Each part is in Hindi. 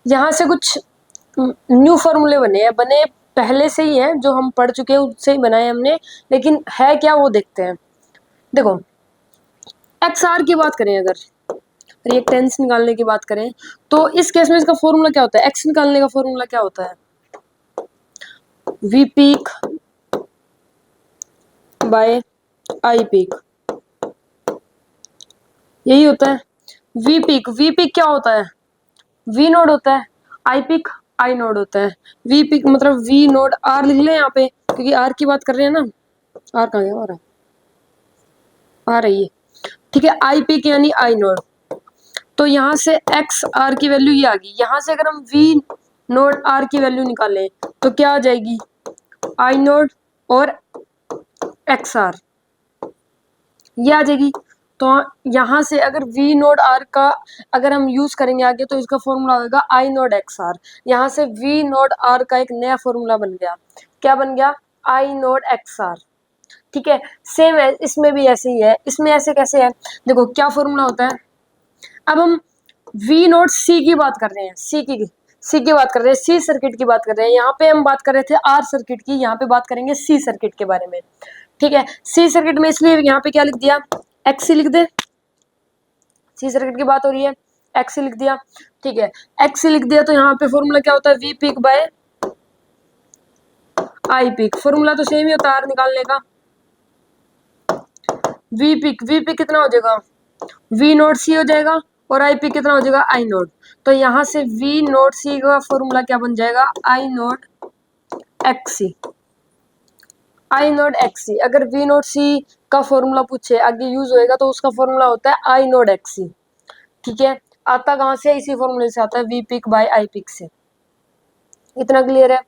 यहाँ से कुछ न्यू फॉर्मूले बने पहले से ही हैं, जो हम पढ़ चुके हैं उससे ही बनाए हमने, लेकिन है क्या वो देखते हैं। देखो एक्स आर की बात करें, अगर रिएक्टेंस निकालने की बात करें, तो इस केस में इसका फॉर्मूला क्या होता है, एक्स निकालने का फॉर्मूला क्या होता है, V peak by I peak, यही होता है। वी पीक क्या होता है, वी नोड होता है, आई पीक आई नोड होता है। वी पीक मतलब वी नोड आर लिख लें यहाँ पे, क्योंकि आर की बात कर रहे हैं ना, आर कहाँ गया, आ रही है, ठीक है। आई पीक यानी आई नोड, तो यहाँ से एक्स आर की वैल्यू ये आ गई। यहाँ से अगर हम वी नोड आर की वैल्यू निकालें तो क्या आ जाएगी, आई नोड और एक्स आर, ये आ जाएगी। तो यहाँ से अगर वी नोड आर का अगर हम यूज करेंगे आगे, तो इसका फॉर्मूला होगा आई नोड एक्स आर। यहाँ से वी नोड आर का एक नया फॉर्मूला बन गया, क्या बन गया, आई नोड एक्स आर, ठीक है। सेम है, इसमें भी ऐसे ही है। इसमें ऐसे कैसे है, देखो क्या फॉर्मूला होता है। अब हम वी नोट सी की बात कर रहे हैं, सी की बात कर रहे हैं, सी सर्किट की बात कर रहे हैं। यहाँ पे हम बात कर रहे थे आर सर्किट की, यहाँ पे बात करेंगे सी सर्किट के बारे में, ठीक है। सी सर्किट में इसलिए यहाँ पे क्या लिख दिया, एक्सी लिख दे, सी सर्किट की बात हो रही है, एक्सी लिख दिया, ठीक है। एक्सी लिख दिया तो यहाँ पे फॉर्मूला क्या होता है, V peak by I peak. Formula तो सेम ही होता है आर निकालने का। वी पीक कितना हो जाएगा, वी नोट सी हो जाएगा, और आई पी कितना हो जाएगा, आई नोट। तो यहाँ से वी नोट सी का फॉर्मूला क्या बन जाएगा, I note XC, I note XC. अगर वी नोट सी का फॉर्मूला पूछे आगे यूज होएगा, तो उसका फॉर्मूला होता है आई नोट एक्सी, ठीक है। आता कहाँ से, इसी फॉर्मूले से आता है, V peak by I peak से। इतना क्लियर है,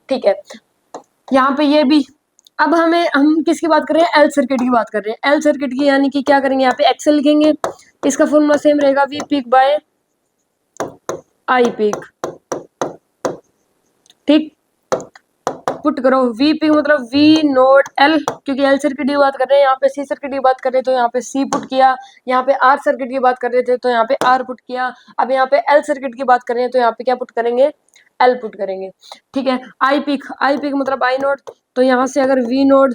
ठीक है। यहाँ पे ये भी, अब हम किसकी बात कर रहे हैं, एल सर्किट की बात कर रहे हैं। एल सर्किट की यानी कि क्या करेंगे, यहाँ पे एक्सएल लिखेंगे, इसका फॉर्मूला सेम रहेगा, V peak by I peak, ठीक। पुट करो, वी पिक मतलब वी नोट एल, क्योंकि एल सर्किट की बात कर रहे हैं, यहाँ पे सी सर्किट की बात कर रहे हैं तो यहाँ पे सी पुट किया, यहाँ पे आर सर्किट की बात कर रहे थे तो यहाँ पे आर पुट किया। अब यहाँ पे एल सर्किट की बात कर रहे हैं तो यहाँ पे क्या पुट करेंगे, एल पुट करेंगे, ठीक है। आई पिक मतलब आई नोट, तो यहाँ से अगर वी नोट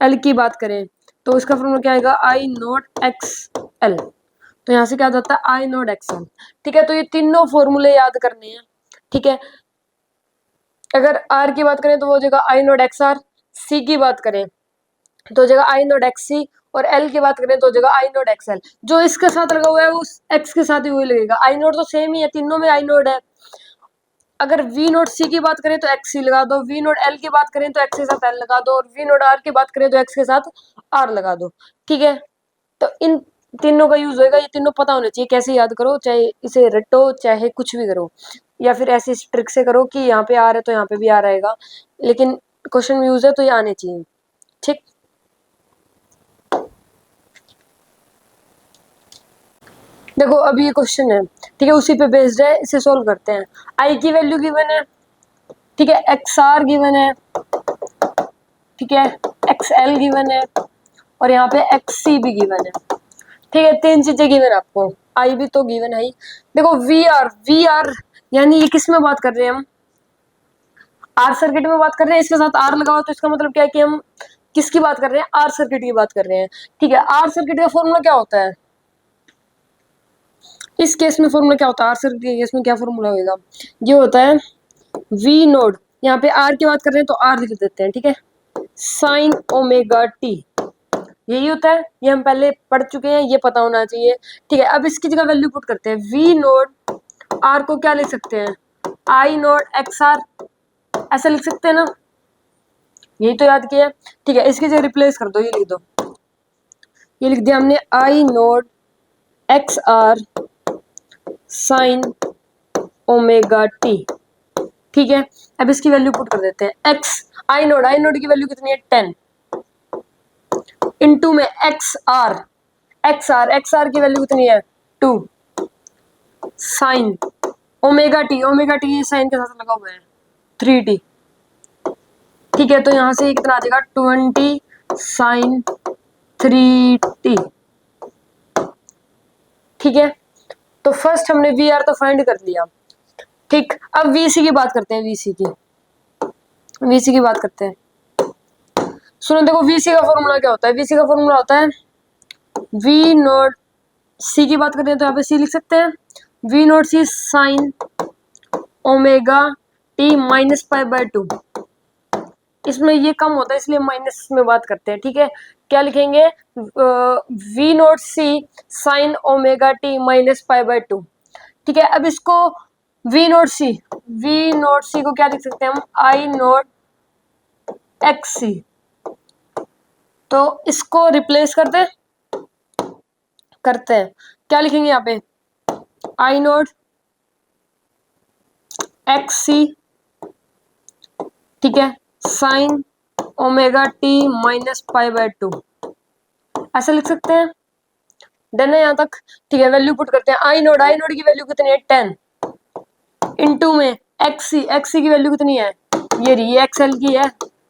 एल की बात करें तो इसका फॉर्मूला क्या आएगा, आई नोट एक्स एल। तो यहाँ से क्या जाता है, आई नोट एक्स एल, ठीक है। तो ये तीनों फॉर्मूले याद करने हैं, ठीक है। अगर आर की बात करें तो वो हो जाएगा आई नोट एक्स आर, सी की बात करें तो हो जाएगा आई नोट एक्स सी, और एल की बात करें तो हो जाएगा आई नोट एक्स एल। जो इसके साथ लगा हुआ है वो एक्स के साथ ही वही लगेगा। आई नोट तो सेम ही है, तीनों में आई नोट है। अगर वी नोट सी की बात करें तो एक्स सी लगा दो, वी नोट एल की बात करें तो एक्स के साथ एल लगा दो, और वी नोट आर की बात करें तो एक्स के साथ आर लगा दो, ठीक है। तो इन तीनों का यूज होएगा, ये तीनों पता होने चाहिए। कैसे याद करो, चाहे इसे रटो चाहे कुछ भी करो, या फिर ऐसी ट्रिक से करो कि यहाँ पे आ रहा है तो यहाँ पे भी आ रहेगा, लेकिन क्वेश्चन में यूज है तो ये आने चाहिए, ठीक। देखो अभी ये क्वेश्चन है, ठीक है, उसी पे बेस्ड है, इसे सोल्व करते हैं। आई की वैल्यू गिवन है, ठीक है, एक्स आर गिवन है, ठीक है, एक्स एल गिवन है, और यहाँ पे एक्स सी भी गिवन है, ठीक है। तीन चीजें गिवन है आपको, आई भी तो गिवन है ही। देखो वी आर यानी ये किस में बात कर रहे हैं हम, आर सर्किट में बात कर रहे हैं, इसके साथ आर लगाओ तो इसका मतलब क्या है कि हम किसकी बात कर रहे हैं, आर सर्किट की बात कर रहे हैं, ठीक है। आर सर्किट का फॉर्मूला क्या होता है, इस केस में फॉर्मूला क्या होता है, आर सर्किट के केस में क्या फॉर्मूला होगा, ये होता है वी नोड, यहाँ पे आर की बात कर रहे हैं तो आर लिख देते हैं, ठीक है, साइन ओमेगा टी, यही होता है। ये हम पहले पढ़ चुके हैं, ये पता होना चाहिए, ठीक है। अब इसकी जगह वैल्यू पुट करते हैं, वी नोड आर को क्या लिख सकते हैं, आई नोड एक्स आर, ऐसा लिख सकते हैं ना, यही तो याद किया, ठीक है। इसकी जगह रिप्लेस कर दो, ये लिख दो, ये लिख दिया हमने, I naught X R sine omega T, ठीक है। अब इसकी वैल्यू पुट कर देते हैं, एक्स आई नोड की वैल्यू कितनी है 10, इनटू में एक्स आर की वैल्यू कितनी है 2, साइन ओमेगा टी साइन के साथ लगा हुआ है 3t, ठीक है। तो यहाँ से कितना आ जाएगा 20 साइन 3t, ठीक है। तो फर्स्ट हमने वी आर तो फाइंड कर लिया, ठीक, अब वीसी की बात करते हैं, वीसी की बात करते हैं। सुनो देखो, वीसी का फॉर्मूला क्या होता है? वीसी का फॉर्मूला होता है वी नॉट सी की बात करते हैं तो यहाँ पे सी लिख सकते हैं, V naught C sine omega T minus pi by 2। इसमें ये कम होता है इसलिए माइनस में बात करते हैं, ठीक है। क्या लिखेंगे? V naught C sine omega T minus pi by 2, ठीक है। अब इसको वी नॉट सी को क्या लिख सकते हैं हम? आई नॉट एक्स सी। तो इसको रिप्लेस करते हैं, क्या लिखेंगे यहाँ पे? आई नॉट एक्स सी, ठीक है, sine omega T minus pi by 2, ऐसा लिख सकते हैं। डन है यहाँ तक? ठीक है, वैल्यू पुट करते हैं। आई नोड की वैल्यू कितनी है? 10 इनटू में एक्स सी की वैल्यू कितनी है? ये रही, ये एक्सएल की है,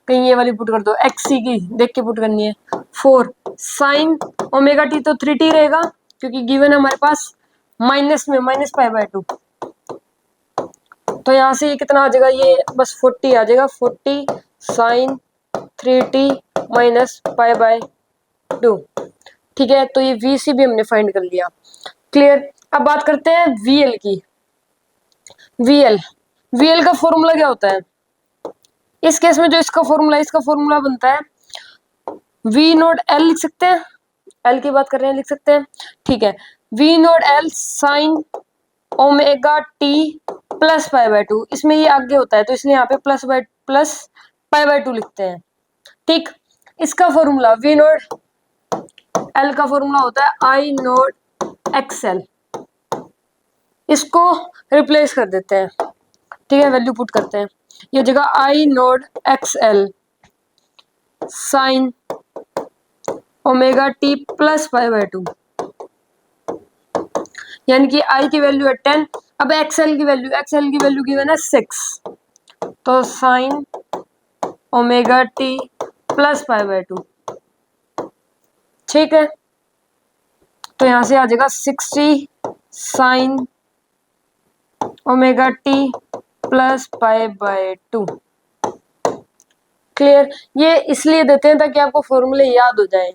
कहीं ये वाली पुट कर दो, एक्स सी की देख के पुट करनी है। 4 साइन ओमेगा टी तो 3t रहेगा क्योंकि गिवन है हमारे पास माइनस में माइनस पाई बाय 2। तो यहाँ से ये कितना आ जाएगा? ये बस 40 आ जाएगा, 40 sign 3t minus pi by 2, ठीक है। तो ये वी सी भी हमने फाइंड कर लिया, क्लियर। अब बात करते हैं वीएल की। वीएल का फॉर्मूला क्या होता है? इस केस में जो इसका फॉर्मूला बनता है वी नोट एल, लिख सकते हैं, एल की बात कर रहे हैं, लिख सकते हैं, ठीक है। V naught L sine omega T plus pi by 2, इसमें ये आगे होता है तो इसलिए यहाँ पे प्लस पाई बाय 2 लिखते हैं, ठीक। इसका फॉर्मूला वी नोट एल का फॉर्मूला होता है आई नोट एक्सएल। इसको रिप्लेस कर देते हैं, ठीक है, वैल्यू पुट करते हैं। ये जगह I naught X L sine omega T plus pi by 2, यानी कि आई की वैल्यू है 10। अब एक्सएल की वैल्यू गिवन है 6, तो sign omega T plus pi by 2, ठीक है। तो यहां से आ जाएगा 60 sign omega T plus pi by 2, clear. ये इसलिए देते हैं ताकि आपको फॉर्मूले याद हो जाए,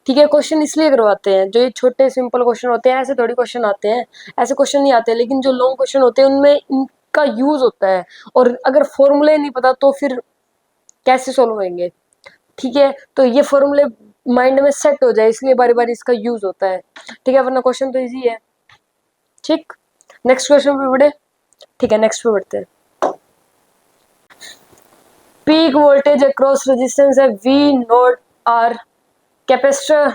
ठीक है। क्वेश्चन इसलिए करवाते हैं, जो ये छोटे सिंपल क्वेश्चन होते हैं ऐसे थोड़ी क्वेश्चन आते हैं, ऐसे क्वेश्चन नहीं आते, लेकिन जो लॉन्ग क्वेश्चन होते हैं उनमें इनका यूज होता है। और अगर फॉर्मूले नहीं पता तो फिर कैसे सोल्व होंगे, ठीक है। तो ये फॉर्मूले माइंड में सेट हो जाए इसलिए बारी बारी इसका यूज होता है, ठीक है, वरना क्वेश्चन तो इजी है, ठीक। नेक्स्ट क्वेश्चन पे बढ़े, ठीक है, नेक्स्ट पे बढ़ते हैं। पीक वोल्टेज अक्रॉस रेजिस्टेंस है V naught R, capacitor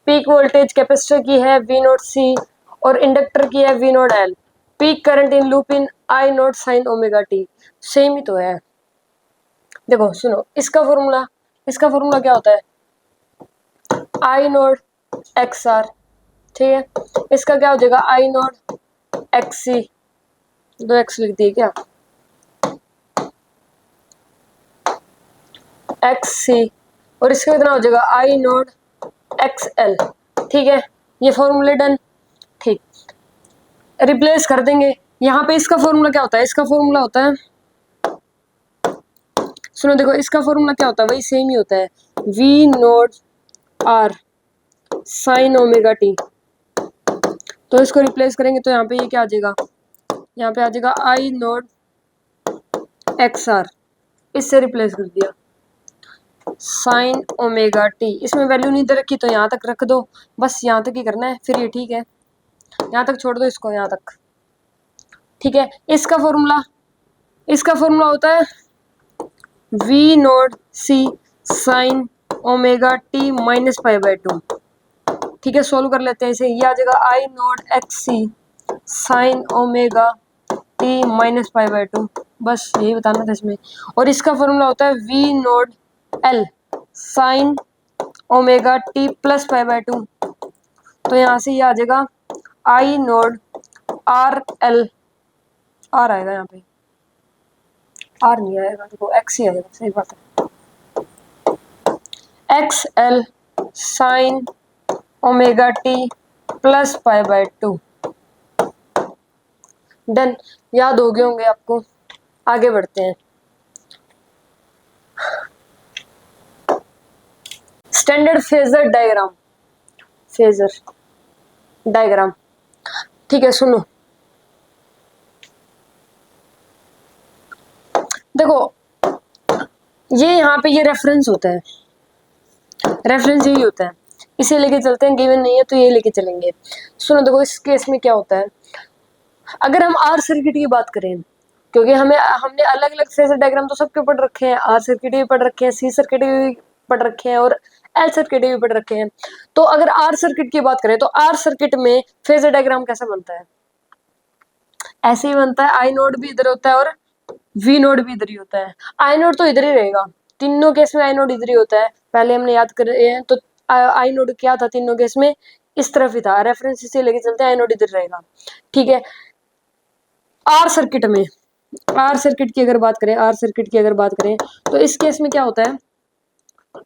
peak voltage capacitor की है वी नोट सी और इंडक्टर की है V naught L. Peak current in loop in I naught sine omega T, same ही तो है। देखो सुनो, इसका फॉर्मूला क्या होता है? आई नोट एक्स आर, ठीक है। इसका क्या हो जाएगा? I naught X C, 2x लिख दिए क्या? एक्स सी, और इसका कितना हो जाएगा? आई नोट एक्स एल, ठीक है। ये फॉर्मूले डन, ठीक। रिप्लेस कर देंगे यहाँ पे। इसका फॉर्मूला क्या होता है? इसका फॉर्मूला होता है, सुनो देखो, इसका फॉर्मूला क्या होता है? वही सेम ही होता है, V naught R sine omega T. तो इसको रिप्लेस करेंगे तो यहाँ पे ये क्या आ जाएगा? यहाँ पे आ जाएगा आई नोट एक्स आर, इससे रिप्लेस कर दिया, साइन ओमेगा टी। इसमें वैल्यू नहीं दे रखी तो यहाँ तक रख दो, बस यहाँ तक ही करना है, फिर ये ठीक है। यहाँ तक छोड़ दो इसको, यहाँ तक, ठीक है। इसका फॉर्मूला होता है V naught C sine omega T minus pi by 2, ठीक है। सोल्व कर लेते हैं इसे। ये आ जाएगा I naught X C sine omega T minus pi by 2, बस यही बताना था इसमें। और इसका फॉर्मूला होता है V naught L sine omega T plus pi by 2। तो यहाँ से ये आ जाएगा I naught R L, R आएगा यहाँ पे, आर नहीं आएगा, देखो एक्स ही आएगा, सही बात है। X L sine omega T plus pi by 2, done, याद हो गए होंगे आपको। आगे बढ़ते हैं। Standard phasor diagram, phasor diagram, ठीक है सुनो। देखो ये यहाँ पे ये रेफरेंस होता है, रेफरेंस यही होता है, इसे लेके चलते हैं। गिवन नहीं है तो ये लेके चलेंगे। सुनो देखो इस केस में क्या होता है, अगर हम आर सर्किट की बात करें, क्योंकि हमने अलग अलग फेजर डायग्राम तो सबके पढ़ रखे हैं, आर सर्किट भी पढ़ रखे हैं, सी सर्किट भी पढ़ रखे हैं और एल सर्किट भी पढ़ रखे हैं। तो अगर आर सर्किट की बात करें तो आर सर्किट में फेजर डायग्राम कैसा बनता है, ऐसे ही बनता है। आई नोड भी इधर होता है और वी नोड भी इधर ही होता है। आई नोड तो इधर ही रहेगा, तीनों केस में आई नोड इधर ही होता है। पहले हमने याद कर रहे हैं तो आई नोड क्या था तीनों केस में, इस तरफ ही था, रेफरेंस इसे लेके चलते हैं, आई नोड इधर रहेगा, ठीक है। आर सर्किट में, आर सर्किट की अगर बात करें, आर सर्किट की अगर बात करें तो इस केस में क्या होता है,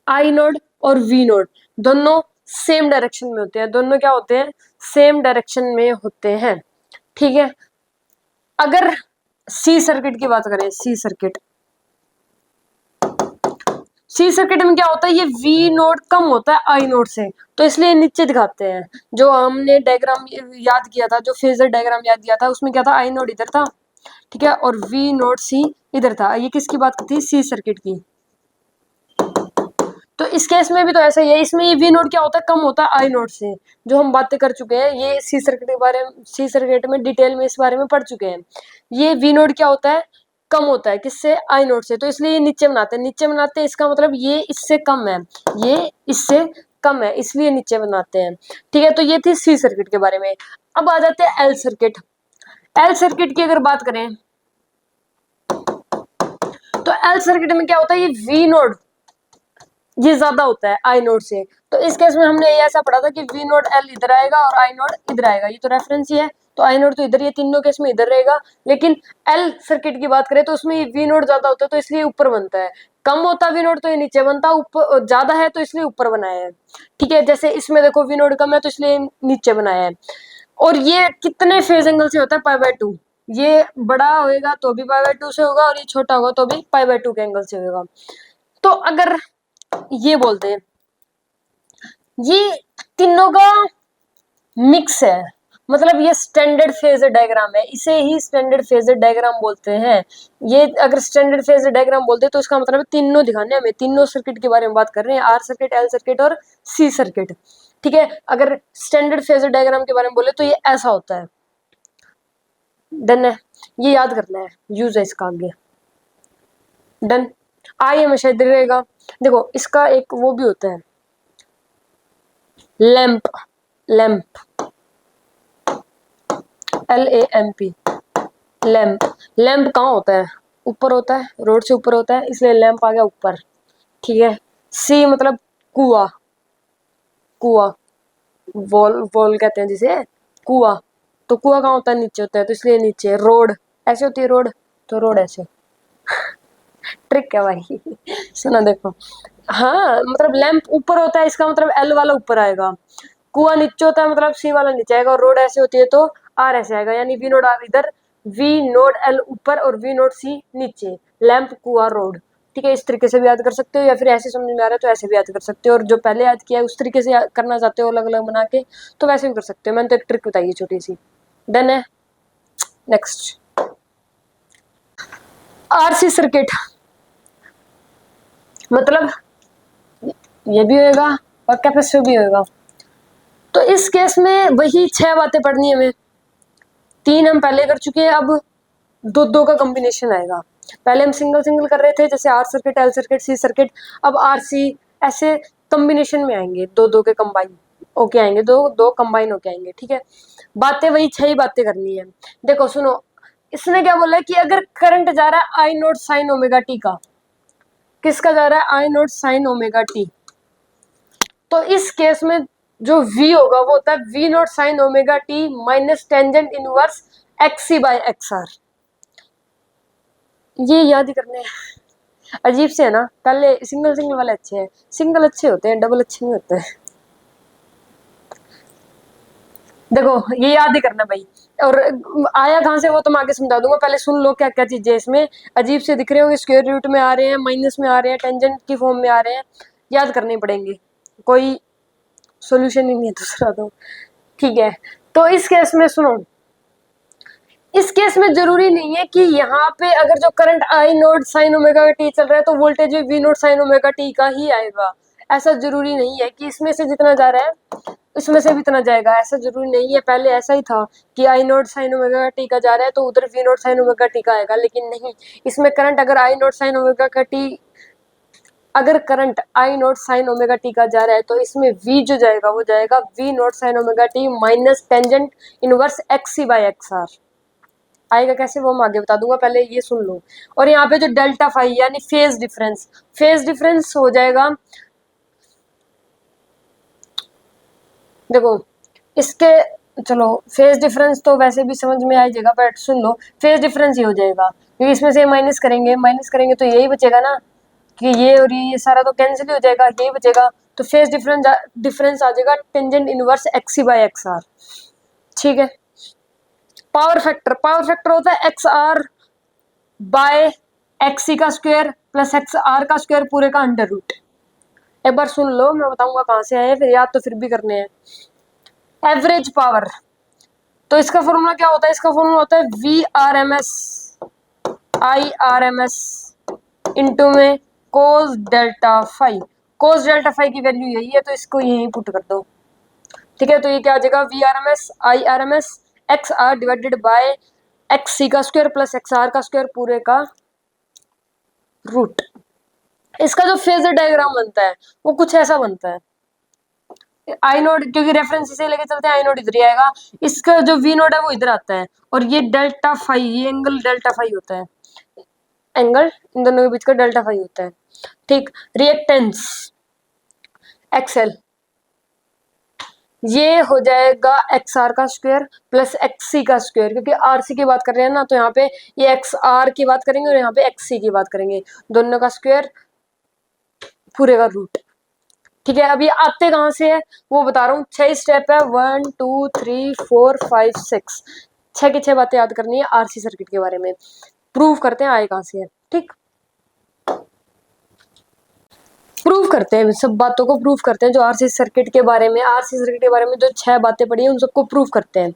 आई नोड और वी नोड दोनों सेम डायरेक्शन में होते हैं, दोनों क्या होते हैं, सेम डायरेक्शन में होते हैं, ठीक है। अगर सी सर्किट की बात करें, सी सर्किट, सी सर्किट में क्या होता है, ये वी नोड कम होता है आई नोड से, तो इसलिए नीचे दिखाते हैं। जो हमने डायग्राम याद किया था, जो फेजर डायग्राम याद किया था, उसमें क्या था, आई नोड इधर था, ठीक है, और वी नोड सी इधर था। ये किसकी बात थी, सी सर्किट की। तो इस केस में भी तो ऐसा ही है, इसमें ये वी नोड क्या होता है, कम होता है आई नोड से, जो हम बातें कर चुके हैं। ये सी सर्किट के बारे में, सी सर्किट में डिटेल में इस बारे में पढ़ चुके हैं। ये वी नोड क्या होता है, कम होता है, किससे, आई नोड से, तो इसलिए ये नीचे बनाते हैं, नीचे बनाते हैं, इसका मतलब ये इससे कम है, ये इससे कम है, इसलिए नीचे बनाते हैं, ठीक है। तो ये थी सी सर्किट के बारे में। अब आ जाते हैं एल सर्किट। एल सर्किट की अगर बात करें तो एल सर्किट में क्या होता है, ये वी नोड ये ज्यादा होता है आई नोड से, तो इस केस में हमने ये ऐसा पढ़ा था कि वी नोड एल इधर आएगा और आई नोड इधर आएगा, ये तो रेफरेंस ही है, तो आई नोड तो इधर, ये तीनों केस में इधर रहेगा। लेकिन एल सर्किट की बात करें तो उसमें वी नोड ज्यादा होता है, तो इसलिए ऊपर बनता है, कम होता वी नोड तो ये नीचे बनता, ऊपर ज्यादा है तो इसलिए ऊपर बनाया है, ठीक है। जैसे इसमें देखो वी नोड कम है तो इसलिए नीचे बनाया है। और ये कितने फेज एंगल से होता है, पाई बाय 2, ये बड़ा होगा तो भी पाई बाय 2 से होगा और ये छोटा होगा तो भी पाई बाय 2 के एंगल से होगा। तो अगर ये बोलते हैं ये तीनों का मिक्स है, मतलब ये स्टैंडर्ड फेजर डायग्राम है, इसे ही स्टैंडर्ड फेजर डायग्राम बोलते हैं। ये अगर स्टैंडर्ड फेजर डायग्राम बोलते हैं तो इसका मतलब तीनों दिखाने हमें, तीनों सर्किट के बारे में बात कर रहे हैं, आर सर्किट, एल सर्किट और सी सर्किट, ठीक है। अगर स्टैंडर्ड फेजर डायग्राम के बारे में बोले तो ये ऐसा होता है। डन है, ये याद करना है, यूज है इसका आगे। डन, आई हमेशा इधर रहेगा। देखो इसका एक वो भी होता है, lamp, lamp, LAMP, lamp. Lamp कहाँ होता है, ऊपर होता है, रोड से ऊपर होता है, इसलिए लैंप आ गया ऊपर, ठीक है। सी मतलब कुआ, कुआ, वॉल, वॉल कहते हैं जिसे, कुआ, तो कुआ कहाँ होता है, नीचे होता है, तो इसलिए नीचे। रोड ऐसे होती है रोड, तो रोड ऐसे, ट्रिक है भाई सुना देखो, हाँ मतलब लैंप ऊपर होता है, इसका मतलब एल वाला ऊपर आएगा, कुआ नीचे होता है मतलब सी वाला नीचे आएगा, और रोड ऐसे होती है तो आर ऐसे आएगा, यानी वी नोड आर इधर, वी नोड एल ऊपर और वी नोड सी नीचे, लैंप कुआ रोड, ठीक है। इस तरीके से भी याद कर सकते हो, या फिर ऐसे समझ में आ रहा है तो ऐसे भी याद कर सकते हो, और जो पहले याद किया है उस तरीके से करना चाहते हो अलग अलग बना के तो वैसे भी कर सकते हो। मैंने तो एक ट्रिक बताई है छोटी सी। डन है, नेक्स्ट आरसी सर्किट, मतलब ये भी होएगा और कैपेसिटर भी होएगा। तो इस केस में वही 6 बातें पढ़नी है हमें, 3 हम पहले कर चुके हैं, अब 2-2 का कॉम्बिनेशन आएगा। पहले हम सिंगल सिंगल कर रहे थे, जैसे R circuit, L circuit, C circuit, अब आरसी, ऐसे कॉम्बिनेशन में आएंगे, 2-2 के कंबाइन होके आएंगे, 2-2 कंबाइन होके आएंगे, ठीक है। बातें वही 6 ही बातें करनी है। देखो सुनो, इसने क्या बोला है कि अगर करंट जा रहा है आई नोट साइन ओमेगा टी का, किसका जा रहा है, आई नोट साइन ओमेगा टी, तो इस केस में जो v होगा वो होता है v naught sine omega T minus tangent inverse XC by X R. ये याद ही करने हैं, अजीब से है ना, पहले सिंगल सिंगल वाले अच्छे हैं, सिंगल अच्छे होते हैं, डबल अच्छे नहीं होते हैं। देखो ये याद ही करना भाई, और आया कहाँ से वो तो मैं आगे समझा दूंगा, पहले सुन लो क्या क्या चीजें इसमें अजीब से दिख रहे होंगे। स्क्वायर रूट में आ रहे हैं, माइनस में आ रहे हैं, टेंजेंट की फॉर्म में आ रहे हैं, याद करने पड़ेंगे, कोई सोल्यूशन ही नहीं है दूसरा तो। ठीक है, तो इस केस में सुनो, इस केस में जरूरी नहीं है कि यहाँ पे अगर जो current I naught sine omega T चल रहा है तो वोल्टेज भी V naught sine omega T का ही आएगा। ऐसा जरूरी नहीं है कि इसमें से जितना जा रहा है इसमें से भी इतना जाएगा, ऐसा जरूरी नहीं है। पहले ऐसा ही था कि I naught sine omega T का जा रहा है तो उधर V naught sine omega T का आएगा, लेकिन नहीं, इसमें करंट अगर आई नोट साइन ओमेगा का टी, अगर current I naught sine omega T का जा रहा है तो इसमें v जो जाएगा वो जाएगा V naught sine omega T minus tangent inverse X C by X R. आएगा कैसे वो मैं आगे बता दूंगा, पहले ये सुन लो। और यहाँ पे जो डेल्टा फाई यानी फेज डिफरेंस, फेज डिफरेंस हो जाएगा, देखो इसके, चलो फेज डिफरेंस तो वैसे भी समझ में आ जाएगा, but soon low phase difference ये हो जाएगा क्योंकि इसमें से माइनस करेंगे तो यही बचेगा ना, कि ये और ये सारा तो कैंसिल ही हो जाएगा, यही बचेगा। तो फेज डिफरेंस आ जाएगा tangent inverse X C by X R. ठीक है, पावर फैक्टर होता है X R by X C का स्क्वायर प्लस एक्स आर का स्क्वायर पूरे का अंडर रूट। एक बार सुन लो, मैं बताऊंगा कहाँ से आए, फिर याद तो फिर भी करने हैं। एवरेज पावर, तो इसका फॉर्मूला क्या होता है, इसका फॉर्मूला होता है V R M S I R M S into में cos delta phi. Cos delta phi की वैल्यू यही है तो इसको यही पुट कर दो। ठीक है, तो ये क्या आ जाएगा V R M S I R M S X R divided by X C का स्क्वायर प्लस एक्स आर का स्क्वायर पूरे का रूट। इसका जो फेजर डायग्राम बनता है वो कुछ ऐसा बनता है, आई नोड क्योंकि रेफरेंस इसे लेके चलते हैं, आई नोड इधर ही आएगा, इसका जो वी नोड है वो इधर आता है, और ये डेल्टा फाई, ये एंगल डेल्टा फाई होता है, एंगल इन दोनों के बीच का डेल्टा फाई होता है। ठीक, रिएक्टेंस एक्सएल ये हो जाएगा एक्स आर का स्क्वायर प्लस एक्स सी का स्क्वायर, क्योंकि आर सी की बात कर रहे हैं ना, तो यहाँ पे ये एक्स आर की बात करेंगे और यहाँ पे एक्स सी की बात करेंगे, दोनों का स्क्वायर पूरे का रूट। ठीक है, अभी आते कहाँ से है वो बता रहा हूँ, 6 स्टेप है, 1 2 3 4 5 6, 6 की 6 बातें याद करनी है आरसी सर्किट के बारे में। प्रूव करते हैं आए कहाँ से है। ठीक, प्रूव करते हैं, सब बातों को प्रूव करते हैं जो आरसी सर्किट के बारे में, आरसी सर्किट के बारे में जो 6 बातें पढ़ी है उन सबको प्रूव करते हैं।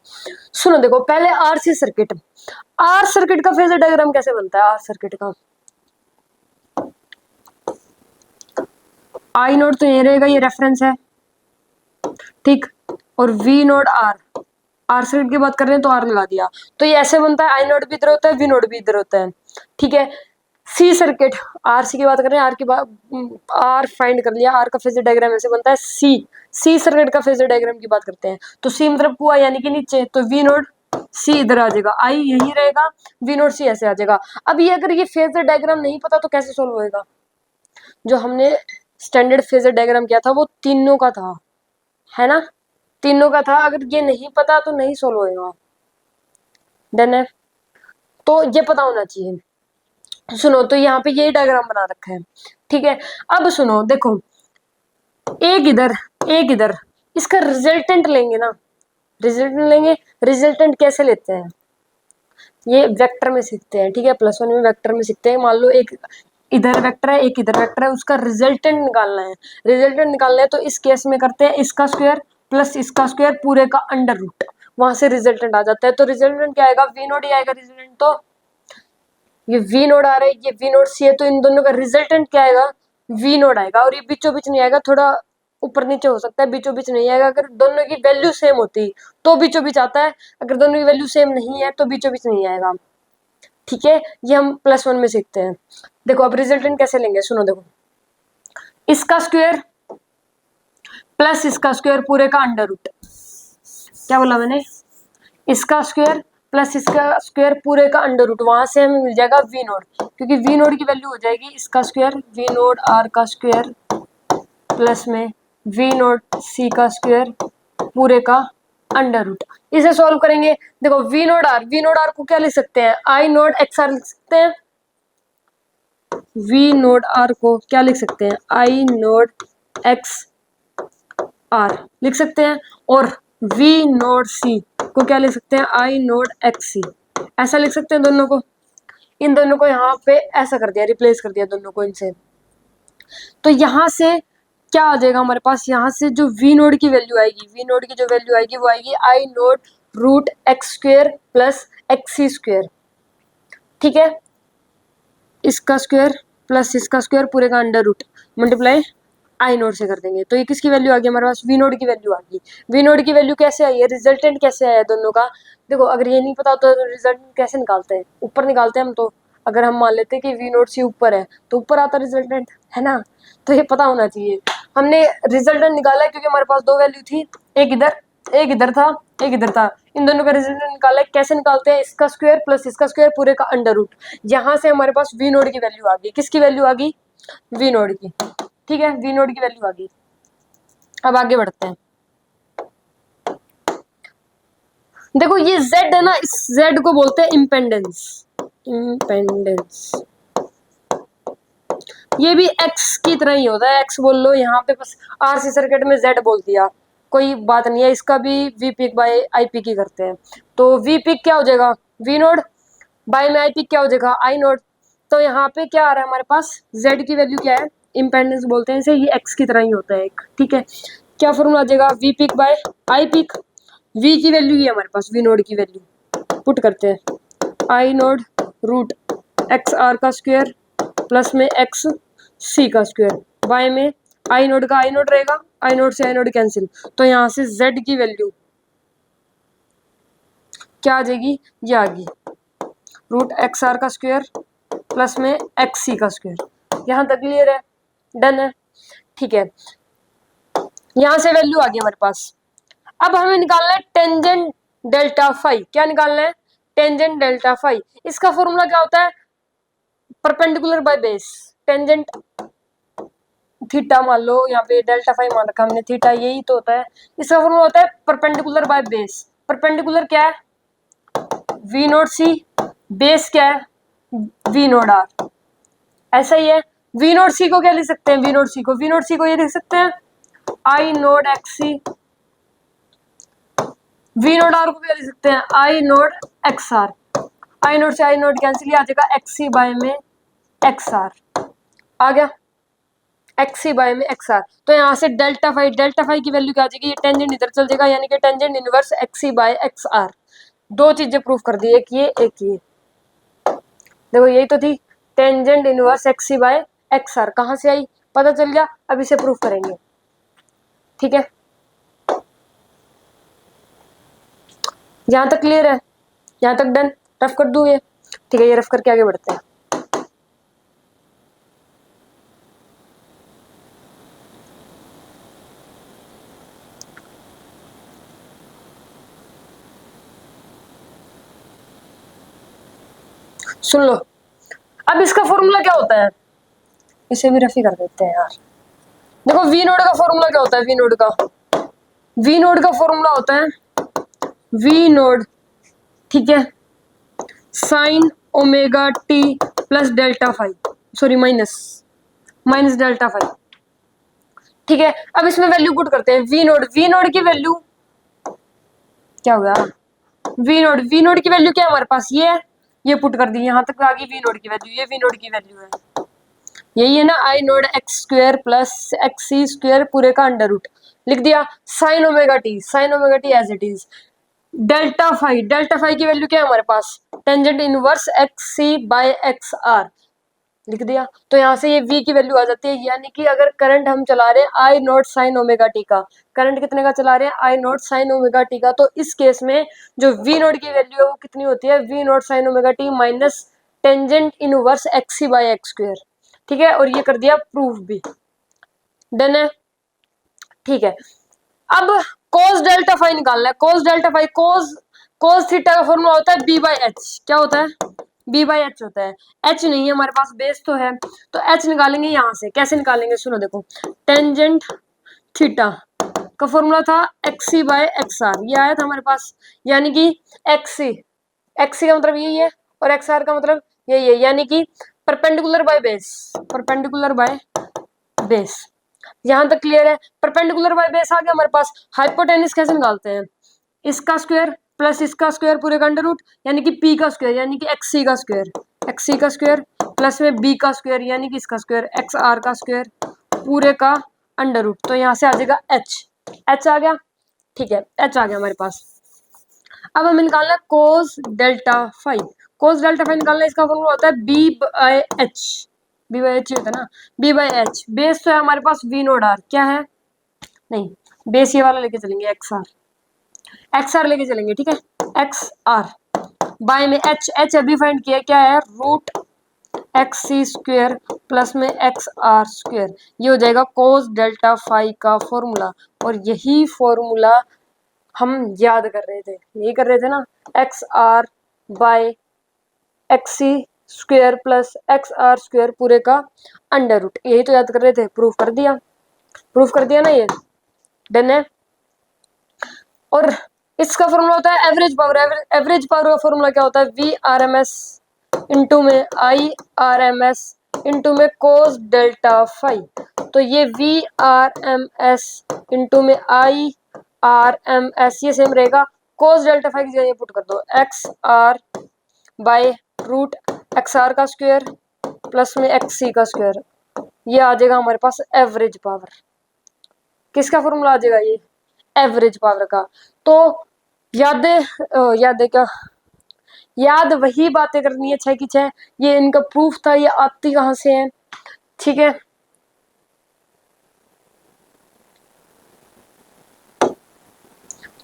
सुनो देखो, पहले आरसी सर्किट, आर सर्किट का फेजर डायग्राम कैसे बनता है, आर सर्किट का आई नोड तो ये रहेगा, ये रेफरेंस है, ठीक, और V naught R, R circuit की बात कर रहे हैं तो आर लगा दिया, तो ये ऐसे बनता है, आई नोड भी इधर होता है, वी नोड भी इधर होता है। ठीक है, सी सर्किट, आर सी की बात कर रहे हैं, आर की बात, आर फाइंड कर लिया, आर का फेजर डायग्राम ऐसे बनता है, सी सर्किट का फेजर डायग्राम की बात करते हैं, तो सी मतलब कुआ यानी कि नीचे, तो वी नोड सी इधर आ जाएगा, आई यही रहेगा, वी नोड सी ऐसे आ जाएगा। अब ये अगर ये फेजर डायग्राम नहीं पता तो कैसे सोल्व होएगा, जो हमने स्टैंडर्ड फेजर डायग्राम किया था वो तीनों का था, है ना, तीनों का था, अगर ये नहीं पता तो नहीं सोल्व होएगा। डन है, तो ये पता होना चाहिए। सुनो, तो यहाँ पे ये डायग्राम बना रखा है। ठीक है, अब सुनो देखो, एक इधर एक इधर, इसका रिजल्टेंट लेंगे ना, रिजल्टेंट लेंगे, रिजल्टेंट कैसे लेते हैं, ये वेक्टर में सीखते हैं। ठीक है, +1 में वेक्टर में सीखते हैं, मान लो एक इधर वेक्टर है एक इधर वेक्टर है, उसका रिजल्टेंट निकालना है, रिजल्टेंट निकालना है तो इस केस में करते हैं इसका स्क्वायर प्लस इसका स्क्वायर पूरे का अंडर रूट, वहां से रिजल्टेंट आ जाता है। तो रिजल्टेंट क्या आएगा, वी नोट ही आएगा रिजल्टेंट, तो ये वी नोड आ रहा है, ये वी नोड सी है, तो इन दोनों का रिजल्टेंट क्या आएगा, वी नोड आएगा, और ये बीचों बीच नहीं आएगा, थोड़ा ऊपर नीचे हो सकता है, बीचों बीच नहीं आएगा, अगर दोनों की वैल्यू सेम होती तो बीचों बीच आता है, अगर दोनों की वैल्यू सेम नहीं है तो बीचों बीच नहीं आएगा। ठीक है, ये हम +1 में सीखते हैं। देखो अब रिजल्टेंट कैसे लेंगे, सुनो देखो, इसका स्क्वायर प्लस इसका स्क्वायर पूरे का अंडर रूट, क्या बोला मैंने, इसका स्क्वायर प्लस इसका स्क्वायर पूरे का अंडर रूट, वहां से हमें मिल जाएगा वी नोड, क्योंकि वी नोड की वैल्यू हो जाएगी इसका स्क्वायर वी नोड आर का स्क्वायर प्लस में वी नोड सी का स्क्वायर पूरे का अंडर रूट। इसे सॉल्व करेंगे, देखो वी नोड आर को क्या लिख सकते हैं, आई नोड एक्स आर लिख सकते हैं, वी नोड आर को क्या लिख सकते हैं, आई नोड एक्स आर लिख सकते हैं, और वी नोड सी को क्या लिख सकते हैं, आई नोड एक्स सी, ऐसा लिख सकते हैं दोनों को। इन दोनों को यहाँ पे ऐसा कर दिया, रिप्लेस कर दिया दोनों को इनसे। तो यहाँ से क्या आ जाएगा हमारे पास, यहाँ से जो वी नोड की वैल्यू आएगी, वी नोड की जो वैल्यू आएगी वो आएगी I naught root X square plus X C square. ठीक है, इसका स्क्वायर प्लस इसका स्क्वायर पूरे का under root multiply I naught से कर देंगे। तो ये किसकी वैल्यू आ गई हमारे पास, वी नोड की वैल्यू आ गई। वी नोड की वैल्यू कैसे आई है, रिजल्टेंट कैसे आया दोनों का। देखो अगर ये नहीं पता तो रिजल्टेंट कैसे निकालते हैं, ऊपर निकालते हैं हम। तो अगर हम मान लेते हैं कि वी नोड सी ऊपर है तो ऊपर आता रिजल्टेंट, है ना। तो ये पता होना चाहिए। हमने रिजल्टेंट निकाला क्योंकि हमारे पास दो वैल्यू थी, एक इधर था, एक इधर था। इन दोनों का रिजल्टेंट निकाला है। कैसे निकालते हैं, इसका स्क्वायर प्लस इसका स्क्वायर पूरे का अंडर रूट। यहाँ से हमारे पास वी नोड की वैल्यू आ गई। किसकी वैल्यू आ गई, वी नोड की। ठीक है, वी नोड की वैल्यू आ गई। अब आगे बढ़ते हैं। देखो ये z है ना, इस z को बोलते हैं इम्पेंडेंस। इम्पेंडेंस ये भी x की तरह ही होता है, x बोल लो। यहाँ पे बस RC सर्किट में z बोल दिया, कोई बात नहीं है। इसका भी V peak by I peak ही करते हैं। तो वी पिक क्या हो जाएगा, वी नोड, बाय में आई पिक क्या हो जाएगा, आई नोड। तो यहाँ पे क्या आ रहा है हमारे पास, z की वैल्यू क्या है, इम्पेंडेंस बोलते हैं इसे, ये x की तरह ही होता है एक। ठीक है, क्या फॉर्मूला आ जाएगा, V peak by I peak. v की वैल्यू ये हमारे पास, वी नोड की वैल्यू पुट करते हैं, I naught root X R का स्क्वायर प्लस में एक्स सी का स्क्वायर, बाय में आई नोड का आई नोड रहेगा, आई नोड से आई नोड कैंसिल। तो यहाँ से z की वैल्यू क्या आ जाएगी, ये आ गई रूट एक्स आर का स्क्वायर प्लस में एक्स सी का स्क्वायर। यहाँ तक क्लियर है, डन है। ठीक है, यहाँ से वैल्यू आ गई हमारे पास। अब हमें निकालना है टेंजेंट डेल्टा फाई। क्या निकालना है, टेंजेंट डेल्टा फाई। इसका फॉर्मूला क्या होता है, perpendicular by base. Tangent theta मान लो, यहाँ पे डेल्टा फाई मान रखा हमने, थीटा यही तो होता है। इसका फॉर्मूला होता है परपेंडिकुलर बाय बेस। परपेंडिकुलर क्या है, वी नोट सी, बेस क्या है, वी नोट आर। ऐसा ही है, वी नोट सी को क्या लिख सकते हैं, वी नोट सी को, वी नोट सी को ये लिख सकते हैं I naught X C. V naught R को क्या लिख सकते हैं, I naught X R. I naught से आई नोट कैंसिल, आ जाएगा एक्स सी बाय में एक्स आर। आ गया एक्स सी बाय में एक्स आर। तो यहाँ से डेल्टा फाई की वैल्यू क्या आ जाएगी, ये टेंजेंट इधर चल जाएगा, यानी कि tangent inverse X C by X R. दो चीजें प्रूफ कर दी, एक ये एक ये। देखो यही तो थी, tangent inverse X C by X R. कहाँ से आई पता चल गया, अब इसे प्रूफ करेंगे। ठीक है, यहाँ तक क्लियर है, यहाँ तक डन। रफ कर दूं ये, ठीक है, ये रफ करके आगे बढ़ते हैं। सुन लो, अब इसका फॉर्मूला क्या होता है, इसे भी रफी कर देते हैं यार। देखो वी नोड का फॉर्मूला क्या होता है, वी नोड का, वी नोड का फॉर्मूला होता है वी नोड, ठीक है, sine omega T plus delta phi, sorry minus delta phi. ठीक है, अब इसमें वैल्यू पुट करते हैं। वी नोड की वैल्यू क्या हुआ, वी नोड की वैल्यू क्या है हमारे पास, ये है, ये पुट कर दी। यहाँ तक आ गई वी नोड की वैल्यू, ये वी नोड की वैल्यू है, यही है ना, I naught X square plus X C square पूरे का अंडर रूट। लिख दिया sine omega T as it is. Delta phi की वैल्यू क्या है हमारे पास, tangent inverse X C by X R. लिख दिया। तो यहाँ से ये v की वैल्यू आ जाती है, यानी कि अगर करंट हम चला रहे हैं आई नॉट साइन ओमेगा टी का, करंट कितने का चला रहे हैं, आई नॉट साइन ओमेगा टी का, तो इस केस में जो v नॉट की वैल्यू है वो कितनी होती है, v naught sine omega T minus tangent inverse X C by X square. ठीक है, और ये कर दिया प्रूफ भी, डन है। ठीक है, अब cos डेल्टा फाई निकालना है। cos थीटा का फॉर्मूला होता है b बाई एच। क्या होता है, b बाई एच होता है। h नहीं है हमारे पास, बेस तो है, तो h निकालेंगे यहाँ से। कैसे निकालेंगे, सुनो देखो, टेंजेंट थीटा का फॉर्मूला था X C by X R, ये आया था हमारे पास, यानी कि एक्स सी का मतलब यही है और एक्स आर का मतलब यही है, यानी कि परपेंडिकुलर बाय बेस। यहां तक क्लियर है, परपेंडिकुलर बाय बेस आ गया हमारे पास। हाइपोटेनिस कैसे निकालते हैं, इसका स्क्वायर प्लस इसका स्क्वायर पूरे का अंडर रूट यानी कि पी का स्क्वायर यानी कि एक्स सी का स्क्वायर, एक्स सी का स्क्वायर प्लस में बी का स्क्वायर यानी कि इसका स्क्वायर एक्स आर का स्क्वायर पूरे का अंडर रूट। तो यहाँ से आ जाएगा एच, एच आ गया, ठीक है एच आ गया हमारे पास। अब हमें निकालना cos delta five, cos delta five निकालना, इसका फॉर्मूला होता है B by H, B by H होता है ना, बी बाई एच। बेस तो है हमारे पास वी नोड आर, क्या है नहीं बेस ये वाला लेके चलेंगे एक्स आर, एक्स आर लेके चलेंगे, ठीक है एक्स आर बाय में एच, एच अभी फाइंड किया क्या है root x C square plus में एक्स आर स्क्वेयर, ये हो जाएगा कोस डेल्टा फाइव का फॉर्मूला। और यही फॉर्मूला हम याद कर रहे थे, यही कर रहे थे ना, X R by X C square plus X R square पूरे का अंडर रूट, यही तो याद कर रहे थे। प्रूफ कर दिया, प्रूफ कर दिया ना, ये डन है। और इसका फॉर्मूला होता है एवरेज पावर, एवरेज पावर का फॉर्मूला क्या होता है V R M S into में I R M S into में कोस डेल्टा फाइव। तो ये V R M S into में आई आर एम एस ये सेम रहेगा, कोस डेल्टा फाइव की जगह पुट कर दो X R by root X R का स्क्वायर प्लस में एक्स सी का स्क्वायर, ये आ जाएगा हमारे पास एवरेज पावर। किसका फॉर्मूला आ जाएगा ये एवरेज पावर का। तो याद क्या, याद वही बातें करनी है 6 की 6, ये इनका प्रूफ था, ये आती कहां से है, ठीक है।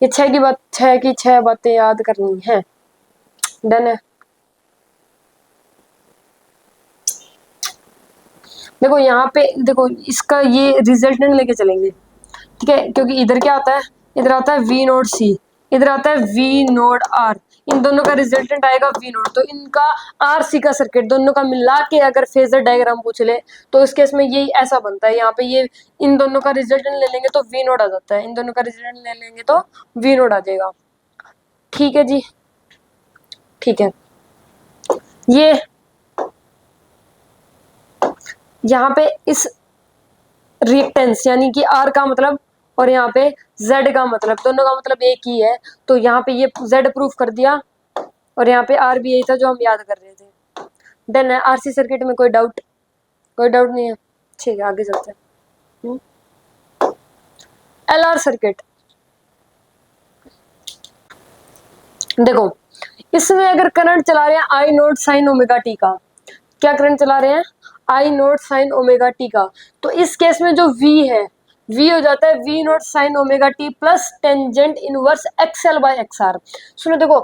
ये 6 की 6 बातें याद करनी है, डन है। देखो यहाँ पे देखो इसका ये रिजल्टेंट लेके चलेंगे, ठीक है, क्योंकि इधर क्या आता है, इधर आता है वी नोड सी, इधर आता है वी नोड आर, इन दोनों का रिजल्टेंट आएगा वी नोड। तो इनका आर सी का सर्किट दोनों का मिला के अगर फेजर डायग्राम पूछ ले तो इस केस में ये ऐसा बनता है, यहाँ पे ये इन दोनों का रिजल्टेंट ले लेंगे तो वी नोड आ जाता है, इन दोनों का रिजल्टेंट ले लेंगे तो वी नोड आ जाएगा, ठीक है जी, ठीक है। ये यहाँ पे इस रिएक्टेंस यानी कि आर का मतलब और यहाँ पे z का मतलब, दोनों का मतलब एक ही है, तो यहाँ पे ये z प्रूफ कर दिया और यहाँ पे आर भी यही था जो हम याद कर रहे थे। देन है आरसी सर्किट में कोई डाउट, कोई डाउट नहीं है, ठीक है आगे चलते हैं। एल आर सर्किट देखो, इसमें अगर करंट चला रहे हैं I naught sine omega T का, क्या करंट चला रहे हैं I naught sine omega T का, तो इस केस में जो v है v हो जाता है v naught sine omega T plus tangent inverse XL by X R. सुनो देखो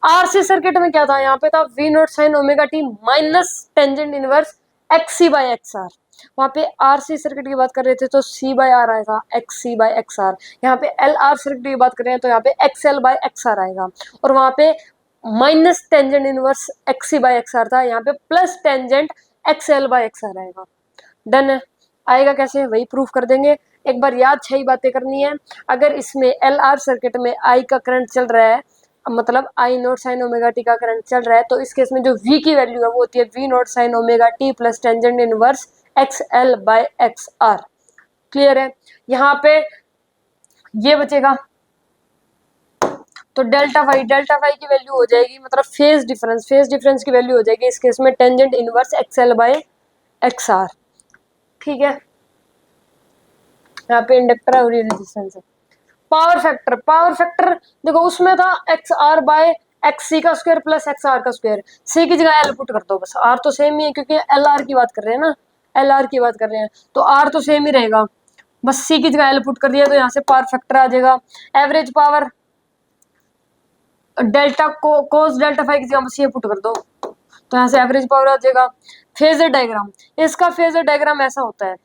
आरसी सर्किट में क्या था, यहाँ पे था v naught sine omega T minus tangent inverse X C by X R. वहाँ पे आरसी सर्किट की बात कर रहे थे तो c बाय आर आएगा X C by X R, यहाँ पे एल आर सर्किट की बात कर रहे हैं तो यहाँ पे एक्सएल बाय एक्स आर आएगा, और वहाँ पे minus tangent inverse X C by X R था, यहाँ पे plus tangent XL by XR आएगा। डन है, आएगा कैसे वही प्रूफ कर देंगे। एक बार याद 6 बातें करनी है। अगर इसमें एल आर सर्किट में आई का करंट चल रहा है, मतलब आई नोट साइन ओमेगा टी का करंट चल रहा है, तो इस केस में जो v की वैल्यू है वो होती है v naught sine omega T plus tangent inverse X L by X R. Clear है, यहाँ पे ये बचेगा, तो डेल्टा फाई की वैल्यू हो जाएगी, मतलब फेज डिफरेंस की वैल्यू हो जाएगी इस केस में tangent inverse XL by X R, ठीक है। यहाँ पे इंडक्टर है और ये रेजिस्टेंस है। पावर फैक्टर देखो उसमें था x R by X C का स्क्वायर प्लस एक्स आर का स्क्वायर, सी की जगह एल पुट कर दो बस, आर तो सेम ही है क्योंकि एल आर की बात कर रहे हैं ना, एल आर की बात कर रहे हैं तो आर तो सेम ही रहेगा, बस सी की जगह एल पुट कर दिया तो यहाँ से पावर फैक्टर आ जाएगा। एवरेज पावर डेल्टा को कोस डेल्टा फाइव की जगह बस ये पुट कर दो तो यहाँ से एवरेज पावर आ जाएगा। फेजर डायग्राम, इसका फेजर डायग्राम ऐसा होता है,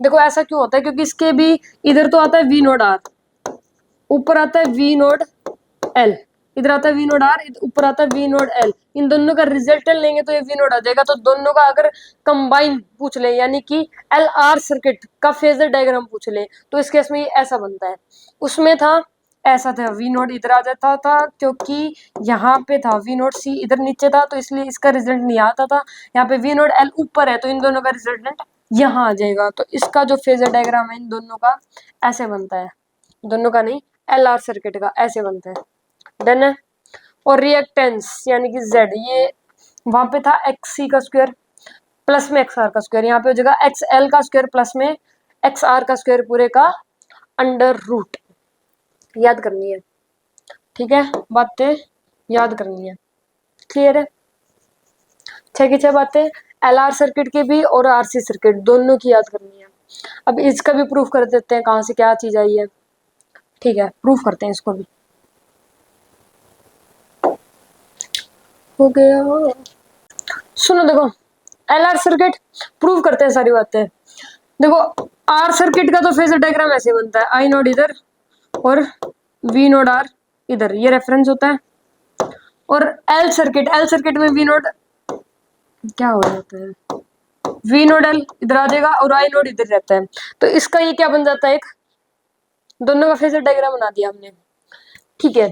देखो ऐसा क्यों होता है क्योंकि इसके भी इधर तो आता है वी नोड आर, ऊपर आता है वी नोड एल, इधर आता है वी नोड आर, ऊपर आता है वी नोड एल, इन दोनों का रिजल्टेंट लेंगे तो ये वी नोड आ जाएगा। तो दोनों का अगर कंबाइन पूछ ले यानी कि एल आर सर्किट का फेजर डायग्राम पूछ ले तो इस केस में ये ऐसा बनता है। उसमें था ऐसा था, वी नोड इधर आ जाता था क्योंकि यहाँ पे था वी नोड सी इधर नीचे था तो इसलिए इसका रिजल्ट नहीं आता था, यहाँ पे वी नोड एल ऊपर है तो इन दोनों का रिजल्टेंट यहाँ आ जाएगा। तो इसका जो फेजर डायग्राम है इन दोनों का ऐसे बनता है, दोनों का नहीं एल आर सर्किट का, ऐसे बनता है। डन है। और रिएक्टेंस यानी कि जेड, ये वहां पे था एक्स सी का स्क्वायर प्लस में एक्स आर का स्क्वायर, यहाँ पे हो जाएगा एक्स एल का स्क्वायर प्लस में एक्स आर का स्क्वायर पूरे का अंडर रूट। याद करनी है, ठीक है, बातें याद करनी है। क्लियर है? छह की छह बातें एल आर सर्किट की भी और आरसी सर्किट दोनों की याद करनी है। अब इसका भी प्रूफ कर देते हैं कहाँ से क्या चीज आई है। ठीक है, प्रूफ करते हैं इसको भी। हो गया, सुनो देखो, एल आर सर्किट प्रूव करते हैं सारी बातें। देखो आर सर्किट का तो फेजर डायग्राम ऐसे बनता है, आई नोड इधर और वी नोड आर इधर, ये रेफरेंस होता है। और एल सर्किट में वी नोड क्या हो जाता है, वी नोड एल इधर आ जाएगा और आई नोड इधर रहता है। तो इसका ये क्या बन जाता है, एक दोनों का फेजर डायग्राम बना दिया हमने। ठीक है,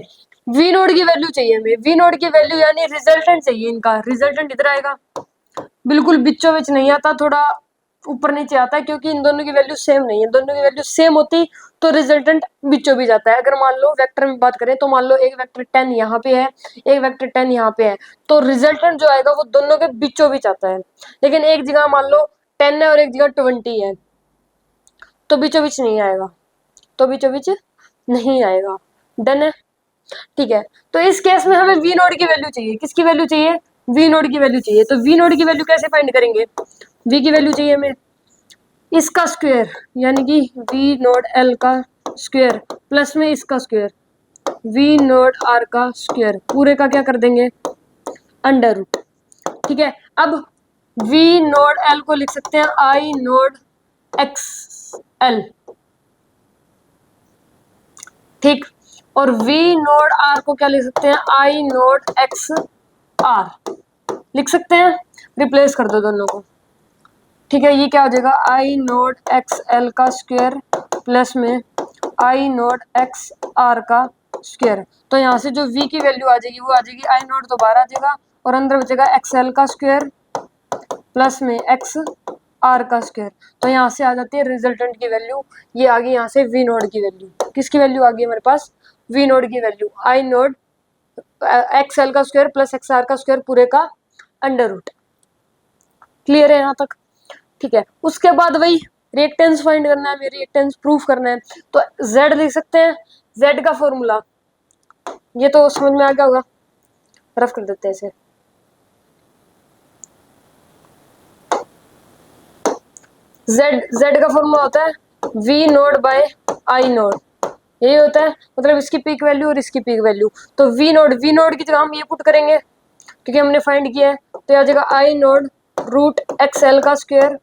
वी नोड की वैल्यू चाहिए हमें, वी नोड की वैल्यू यानी रिजल्टेंट चाहिए इनका। रिजल्टेंट इधर आएगा, बिल्कुल बीचों बीच नहीं आता, थोड़ा ऊपर नीचे आता है, क्योंकि इन दोनों की वैल्यू सेम नहीं है। दोनों की वैल्यू सेम होती तो रिजल्टेंट बीचों बीच आता है। अगर मान लो वेक्टर में बात करें तो मान लो एक वेक्टर 10 यहाँ पे है, एक वेक्टर 10 यहाँ पे है, तो रिजल्टेंट जो आएगा वो दोनों के बीचों बीच आता है। लेकिन एक जगह मान लो 10 है और एक जगह 20 है, तो बीचों बीच नहीं आएगा, तो बीचों बीच नहीं आएगा। डन है? ठीक है, तो इस केस में हमें वी नोड की वैल्यू चाहिए। किसकी वैल्यू चाहिए? वी नोड की वैल्यू चाहिए। तो वी नोड की वैल्यू कैसे फाइंड करेंगे? वी की वैल्यू चाहिए हमें इसका स्क्वायर यानी कि वी नोड एल का स्क्वायर प्लस में इसका स्क्वायर वी नोड आर का स्क्वायर पूरे का क्या कर देंगे, अंडर रूट। ठीक है, अब वी नोड एल को लिख सकते हैं आई नोड एक्स एल, ठीक। और वी नोड आर को क्या लिख सकते हैं, आई नोड एक्स आर लिख सकते हैं। रिप्लेस कर दो दोनों को। ठीक है, ये क्या हो जाएगा, आई नोड एक्स एल का स्क्वायर प्लस में आई नोड एक्स आर का स्क्वायर। तो यहाँ से जो v की वैल्यू आ जाएगी वो आ जाएगी आई नोड तो बाहर आ जाएगा और अंदर बचेगा एक्स एल का स्क्वायर प्लस में एक्स आर का स्क्वायर। तो यहाँ से आ जाती है रिजल्टेंट की वैल्यू, ये आ गई यहाँ से वी नोड की वैल्यू। किसकी वैल्यू आ गई हमारे पास, वी नोड की वैल्यू आई नोड एक्स एल का स्क्वायर प्लस एक्स आर का स्क्वायर पूरे का अंडर रूट। क्लियर है यहाँ तक? ठीक है, उसके बाद वही रिएक्टेंस फाइंड करना है, मेरी रिएक्टेंस प्रूफ करना है। तो z लिख सकते हैं, z का फॉर्मूला ये तो समझ में आ गया होगा, रफ कर देते हैं इसे। z का फॉर्मूला होता है v नोड बाय आई नोड, यही होता है, मतलब इसकी पीक वैल्यू और इसकी पीक वैल्यू। तो v नोड की जगह हम ये पुट करेंगे क्योंकि हमने फाइंड किया है। तो आ जाएगा आई नोड रूट एक्स एल का स्क्वायर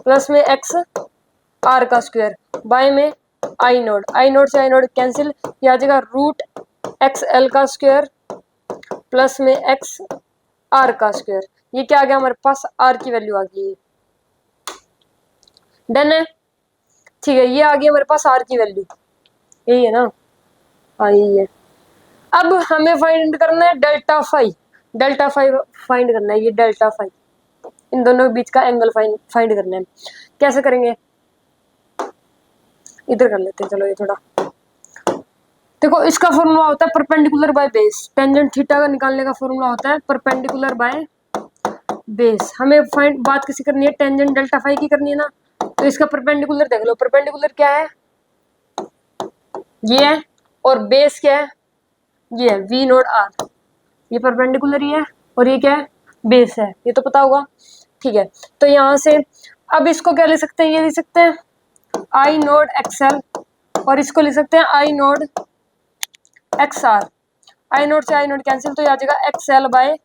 प्लस में एक्स आर का स्क्वायर बाय में आई नोड से आई नोड कैंसिल, ये आ जाएगा रूट एक्स एल का स्क्वायर प्लस में एक्स आर का स्क्वायर। ये क्या आ गया हमारे पास, आर की वैल्यू आ गई। डन है? ठीक है, ये आ गई हमारे पास आर की वैल्यू, यही है ना, हाँ यही है। अब हमें फाइंड करना है delta phi, delta phi find करना है, ये डेल्टा फाई इन दोनों के बीच का एंगल फाइंड करना है। कैसे करेंगे, इधर कर लेते हैं, चलो ये थोड़ा देखो। इसका फॉर्मूला होता है perpendicular by base, tangent theta का निकालने का फॉर्मूला होता है परपेंडिकुलर बाय बेस। हमें फाइंड बात किसी करनी है, टेंजेंट डेल्टा फाई की करनी है ना, तो इसका परपेंडिकुलर देख लो। परपेंडिकुलर क्या है, ये है, और बेस क्या है, ये है वी नोड आर। ये परपेंडिकुलर ही है और ये क्या है, बेस है, ये तो पता होगा। ठीक है, तो यहाँ से अब इसको क्या ले सकते हैं, ये ले सकते हैं आई नोड एक्सएल और इसको ले सकते हैं I naught X R. I naught से आई नोड कैंसिल, तो ये आ जाएगा X L by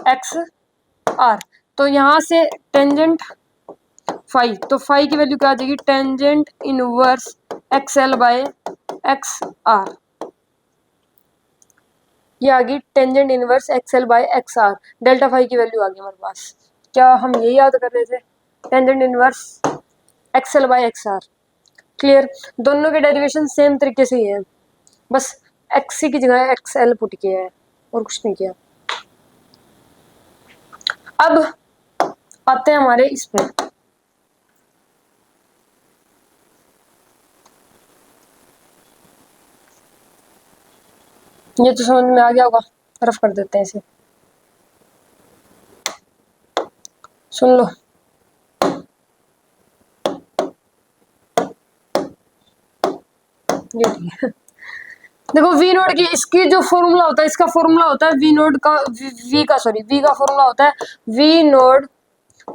X R. तो यहाँ से टेंजेंट फाई, तो फाई की वैल्यू क्या आ जाएगी, tangent inverse X L by X R. ये आ गई tangent inverse X L by X R, delta phi की वैल्यू आ गई हमारे पास। क्या हम यही याद कर रहे थे, tangent inverse X L by X R. Clear? दोनों के डेरिवेशन सेम तरीके से ही है, बस एक्स की जगह एक्स एल पुट किया है और कुछ नहीं किया। अब आते हैं हमारे इस पे, ये तो समझ में आ गया होगा, रफ कर देते हैं इसे, सुन लो। ये ठीक है। देखो वी नोड की, इसकी जो फॉर्मूला होता है, इसका फॉर्मूला होता है वी नोड का, वी का सॉरी वी का फॉर्मूला होता है V naught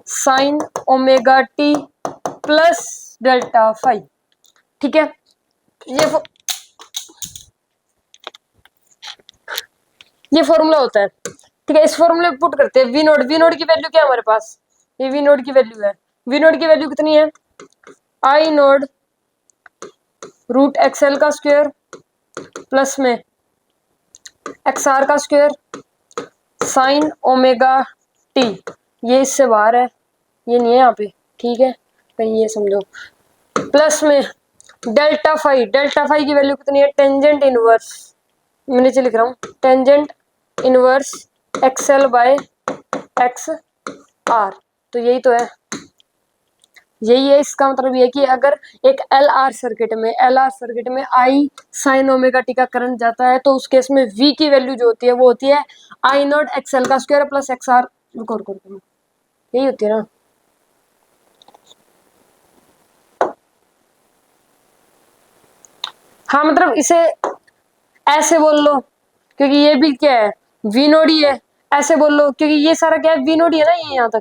sine omega T plus delta phi. ठीक है, ये फॉर्मूला होता है। ठीक है, इस फॉर्मूले में पुट करते हैं वी नोड। वी नोड की वैल्यू क्या है हमारे पास, ये वी नोड की वैल्यू है। वी नोड की वैल्यू कितनी है, आई नोड रूट एक्सएल का स्क्वायर प्लस में एक्स आर का स्क्वायर साइन ओमेगा टी। ये इससे बाहर है, ये नहीं है यहाँ पे, ठीक है, कहीं ये समझो, प्लस में डेल्टा फाई। डेल्टा फाई की वैल्यू कितनी है, टेंजेंट इनवर्स, मैं नीचे लिख रहा हूँ, tangent inverse XL by X R. तो यही तो है, यही है। इसका मतलब ये कि अगर एक एल आर सर्किट में आई साइन ओमेगा टी का करंट जाता है, तो उस केस में वी की वैल्यू जो होती है वो होती है आई नॉट एक्सएल का स्क्वायर प्लस एक्स आर, यही होती है ना। हाँ मतलब इसे ऐसे बोल लो, क्योंकि ये भी क्या है, वी नोड ही है। ऐसे बोल लो क्योंकि ये सारा क्या है, वी नोड ही है ना ये यहाँ तक।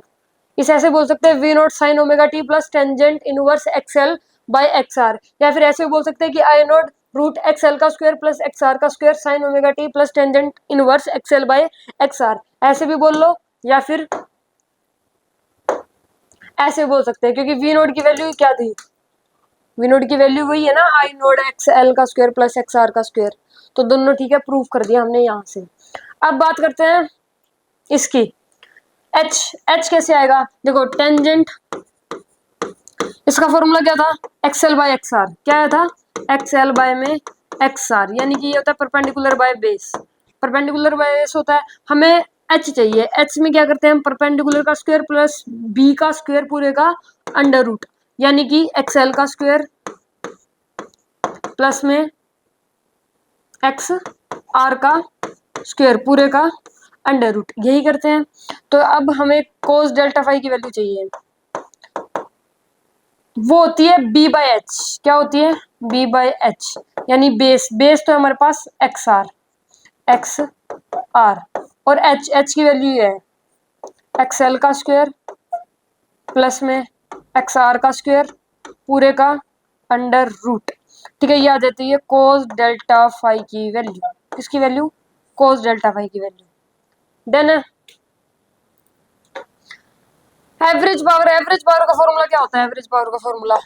इसे ऐसे बोल सकते हैं V naught sine omega T plus tangent inverse XL by X R, या फिर ऐसे बोल सकते हैं कि आई नोट रूट एक्सएल का स्क्वायर प्लस एक्स आर का square sine omega T plus tangent inverse XL by X R, ऐसे भी बोल लो, या फिर ऐसे बोल सकते हैं, क्योंकि वी नोड की वैल्यू क्या थी, वी नोड की वैल्यू वही है ना, आई नोड एक्स एल का स्क्वायर प्लस एक्स आर का स्क्वायर। तो दोनों ठीक है, प्रूव कर दिया हमने यहाँ से। अब बात करते हैं इसकी, एच। एच कैसे आएगा, देखो टेंजेंट, इसका फॉर्मूला क्या था, एक्सएल बाय एक्स आर। क्या आया था, एक्सएल बाय में एक्स आर, यानी कि ये होता है perpendicular by base. Perpendicular by base होता है, हमें एच चाहिए। एच में क्या करते हैं हम, परपेंडिकुलर का स्क्वायर प्लस बी का स्क्वायर पूरे का अंडर रूट, यानी कि एक्सएल का स्क्वायर प्लस में एक्स आर का स्क्वायर पूरे का अंडर रूट, यही करते हैं। तो अब हमें कोस डेल्टा फाई की वैल्यू चाहिए, वो होती है बी बाई एच। क्या होती है, बी बाई एच, यानी बेस। बेस तो हमारे पास एक्स आर और एच। एच की वैल्यू है एक्स एल का स्क्वायर प्लस में एक्स आर का स्क्वायर पूरे का अंडर रूट। ठीक है, ये आ जाती है कोस डेल्टा फाई की वैल्यू। किसकी वैल्यू, कोस डेल्टा फाई की वैल्यू। डन है। एवरेज पावर का फॉर्मूला क्या होता है, एवरेज पावर का फॉर्मूला,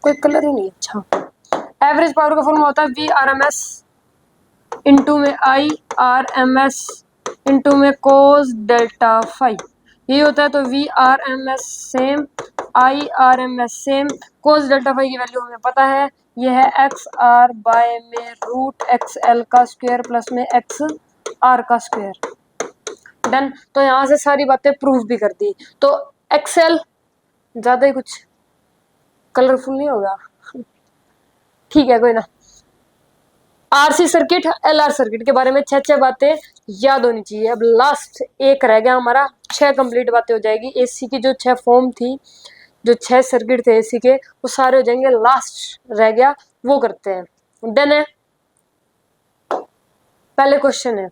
कोई कलर ही नहीं अच्छा। एवरेज पावर का फॉर्मूला होता है V R M S into में I R M S into में कोस डेल्टा फाई, ये होता है। तो V R M S same, I R M S same, cos delta phi की वैल्यू हमें पता है, ये है एक्स आर बाय में रूट एक्स एल का स्क्वायर प्लस में एक्स आर का स्क्वायर। डन। तो यहाँ से सारी बातें प्रूव भी कर दी। तो एक्सेल ज्यादा ही कुछ कलरफुल नहीं होगा, ठीक है, कोई ना। आरसी सर्किट, एलआर सर्किट के बारे में छह बातें याद होनी चाहिए। अब लास्ट एक रह गया हमारा, 6 कंप्लीट बातें हो जाएगी। एसी की जो 6 फॉर्म थी, जो 6 सर्किट थे एसी के, वो सारे हो जाएंगे। लास्ट रह गया, वो करते हैं। डन है। पहले क्वेश्चन है,